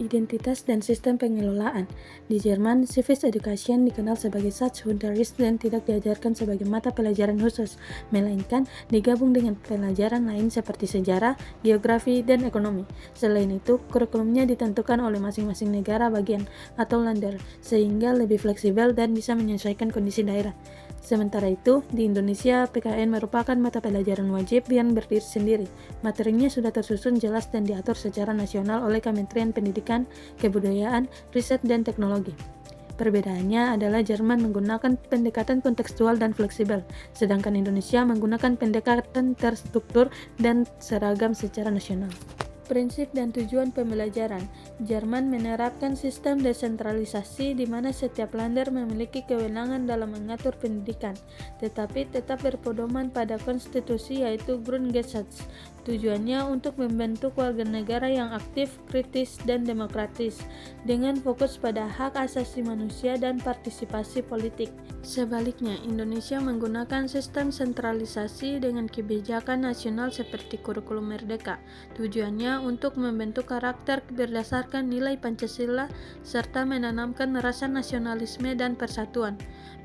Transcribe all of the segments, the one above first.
Identitas dan sistem pengelolaan. Di Jerman, Civic Education dikenal sebagai Sachunterricht dan tidak diajarkan sebagai mata pelajaran khusus, melainkan digabung dengan pelajaran lain seperti sejarah, geografi, dan ekonomi. Selain itu, kurikulumnya ditentukan oleh masing-masing negara bagian atau Länder, sehingga lebih fleksibel dan bisa menyesuaikan kondisi daerah. Sementara itu, di Indonesia, PKN merupakan mata pelajaran wajib yang berdiri sendiri. Materinya sudah tersusun jelas dan diatur secara nasional oleh Kementerian Pendidikan, Kebudayaan, Riset, dan Teknologi. Perbedaannya adalah Jerman menggunakan pendekatan kontekstual dan fleksibel, sedangkan Indonesia menggunakan pendekatan terstruktur dan seragam secara nasional. Prinsip dan tujuan pembelajaran. Jerman menerapkan sistem desentralisasi di mana setiap Länder memiliki kewenangan dalam mengatur pendidikan, tetapi tetap berpedoman pada konstitusi yaitu Grundgesetz. Tujuannya untuk membentuk warga negara yang aktif, kritis, dan demokratis, dengan fokus pada hak asasi manusia dan partisipasi politik. Sebaliknya, Indonesia menggunakan sistem sentralisasi dengan kebijakan nasional seperti kurikulum Merdeka. Tujuannya untuk membentuk karakter berdasarkan nilai Pancasila serta menanamkan rasa nasionalisme dan persatuan.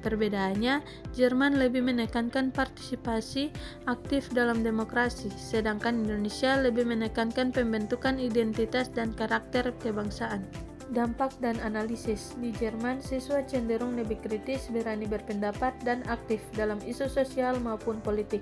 Perbedaannya, Jerman lebih menekankan partisipasi aktif dalam demokrasi, sedangkan Indonesia lebih menekankan pembentukan identitas dan karakter kebangsaan. Dampak dan analisis. Di Jerman, siswa cenderung lebih kritis, berani berpendapat, dan aktif dalam isu sosial maupun politik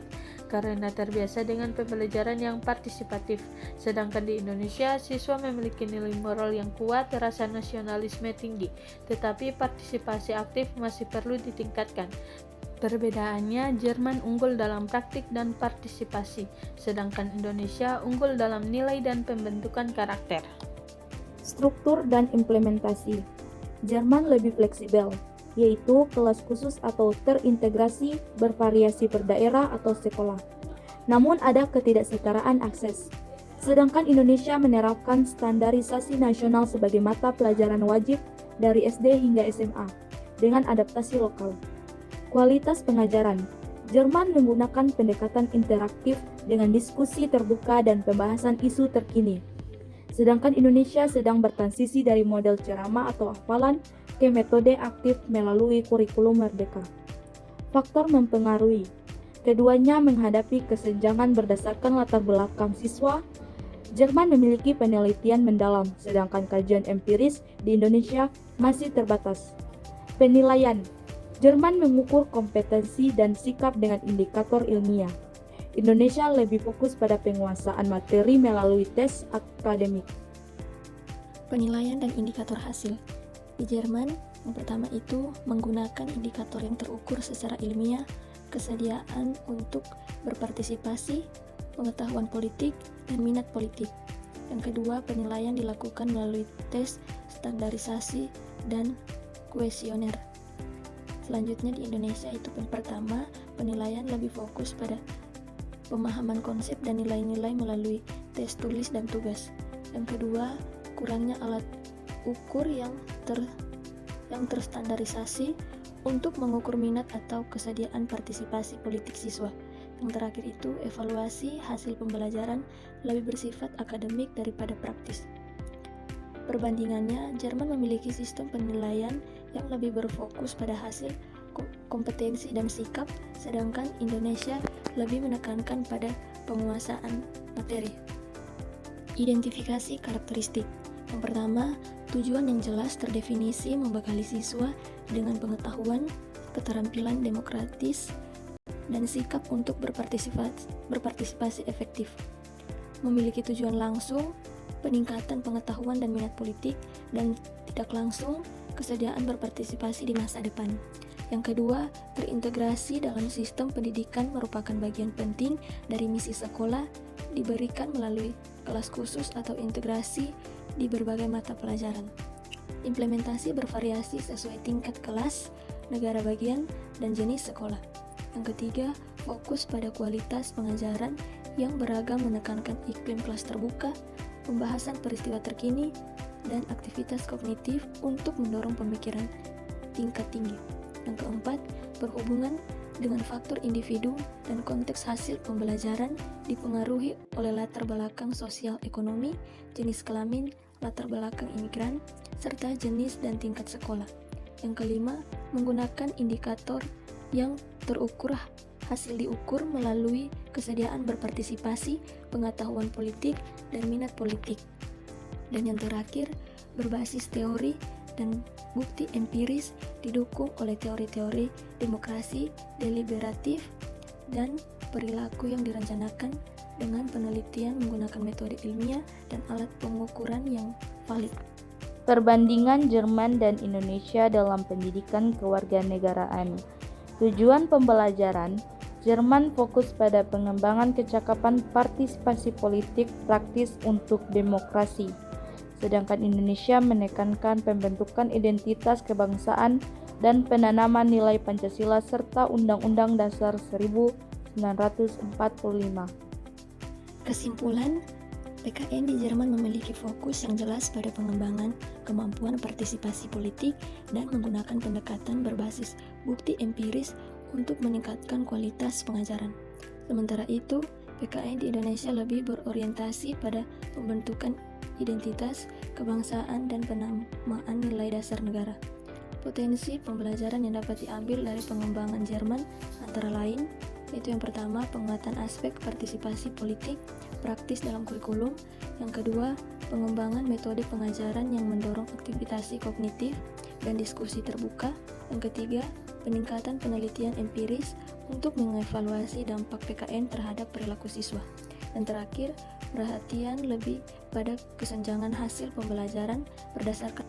karena terbiasa dengan pembelajaran yang partisipatif. Sedangkan di Indonesia, siswa memiliki nilai moral yang kuat, rasa nasionalisme tinggi, tetapi partisipasi aktif masih perlu ditingkatkan. Perbedaannya, Jerman unggul dalam praktik dan partisipasi, sedangkan Indonesia unggul dalam nilai dan pembentukan karakter. Struktur dan implementasi. Jerman lebih fleksibel, yaitu kelas khusus atau terintegrasi bervariasi per daerah atau sekolah. Namun ada ketidaksetaraan akses. Sedangkan Indonesia menerapkan standarisasi nasional sebagai mata pelajaran wajib dari SD hingga SMA dengan adaptasi lokal. Kualitas pengajaran. Jerman menggunakan pendekatan interaktif dengan diskusi terbuka dan pembahasan isu terkini. Sedangkan Indonesia sedang bertransisi dari model ceramah atau hafalan ke metode aktif melalui kurikulum Merdeka. Faktor mempengaruhi. Keduanya menghadapi kesenjangan berdasarkan latar belakang siswa. Jerman memiliki penelitian mendalam, sedangkan kajian empiris di Indonesia masih terbatas. Penilaian. Jerman mengukur kompetensi dan sikap dengan indikator ilmiah. Indonesia lebih fokus pada penguasaan materi melalui tes akademik. Penilaian dan indikator hasil. Di Jerman, yang pertama itu menggunakan indikator yang terukur secara ilmiah, kesediaan untuk berpartisipasi, pengetahuan politik, dan minat politik. Yang kedua, penilaian dilakukan melalui tes standarisasi dan kuesioner. Selanjutnya di Indonesia itu pertama, penilaian lebih fokus pada pemahaman konsep dan nilai-nilai melalui tes tulis dan tugas. Yang kedua, kurangnya alat ukur yang terstandarisasi untuk mengukur minat atau kesediaan partisipasi politik siswa. Yang terakhir itu, evaluasi hasil pembelajaran lebih bersifat akademik daripada praktis. Perbandingannya, Jerman memiliki sistem penilaian yang lebih berfokus pada hasil, kompetensi, dan sikap, sedangkan Indonesia lebih menekankan pada penguasaan materi. Identifikasi karakteristik. Yang pertama, tujuan yang jelas terdefinisi membekali siswa dengan pengetahuan, keterampilan demokratis, dan sikap untuk berpartisipasi efektif. Memiliki tujuan langsung, peningkatan pengetahuan dan minat politik, dan tidak langsung, kesediaan berpartisipasi di masa depan. Yang kedua, terintegrasi dalam sistem pendidikan merupakan bagian penting dari misi sekolah, diberikan melalui kelas khusus atau integrasi di berbagai mata pelajaran. Implementasi bervariasi sesuai tingkat kelas, negara bagian, dan jenis sekolah. Yang ketiga, fokus pada kualitas pengajaran yang beragam menekankan iklim kelas terbuka, pembahasan peristiwa terkini, dan aktivitas kognitif untuk mendorong pemikiran tingkat tinggi. Yang keempat, berhubungan dengan faktor individu dan konteks hasil pembelajaran dipengaruhi oleh latar belakang sosial ekonomi, jenis kelamin, latar belakang imigran, serta jenis dan tingkat sekolah. Yang kelima, menggunakan indikator yang terukur hasil diukur melalui kesediaan berpartisipasi, pengetahuan politik, dan minat politik. Dan yang terakhir, berbasis teori dan bukti empiris didukung oleh teori-teori demokrasi, deliberatif, dan perilaku yang direncanakan dengan penelitian menggunakan metode ilmiah dan alat pengukuran yang valid. Perbandingan Jerman dan Indonesia dalam pendidikan kewarganegaraan. Tujuan pembelajaran, Jerman fokus pada pengembangan kecakapan partisipasi politik praktis untuk demokrasi. Sedangkan Indonesia menekankan pembentukan identitas kebangsaan dan penanaman nilai Pancasila serta Undang-Undang Dasar 1945. Kesimpulan, PKN di Jerman memiliki fokus yang jelas pada pengembangan kemampuan partisipasi politik dan menggunakan pendekatan berbasis bukti empiris untuk meningkatkan kualitas pengajaran. Sementara itu, PKN di Indonesia lebih berorientasi pada pembentukan identitas, kebangsaan, dan penamaan nilai dasar negara. Potensi pembelajaran yang dapat diambil dari pengembangan Jerman antara lain, yaitu yang pertama, penguatan aspek partisipasi politik praktis dalam kurikulum. Yang kedua, pengembangan metode pengajaran yang mendorong aktivitas kognitif dan diskusi terbuka. Yang ketiga, peningkatan penelitian empiris untuk mengevaluasi dampak PKN terhadap perilaku siswa. Dan terakhir, perhatian lebih pada kesenjangan hasil pembelajaran berdasarkan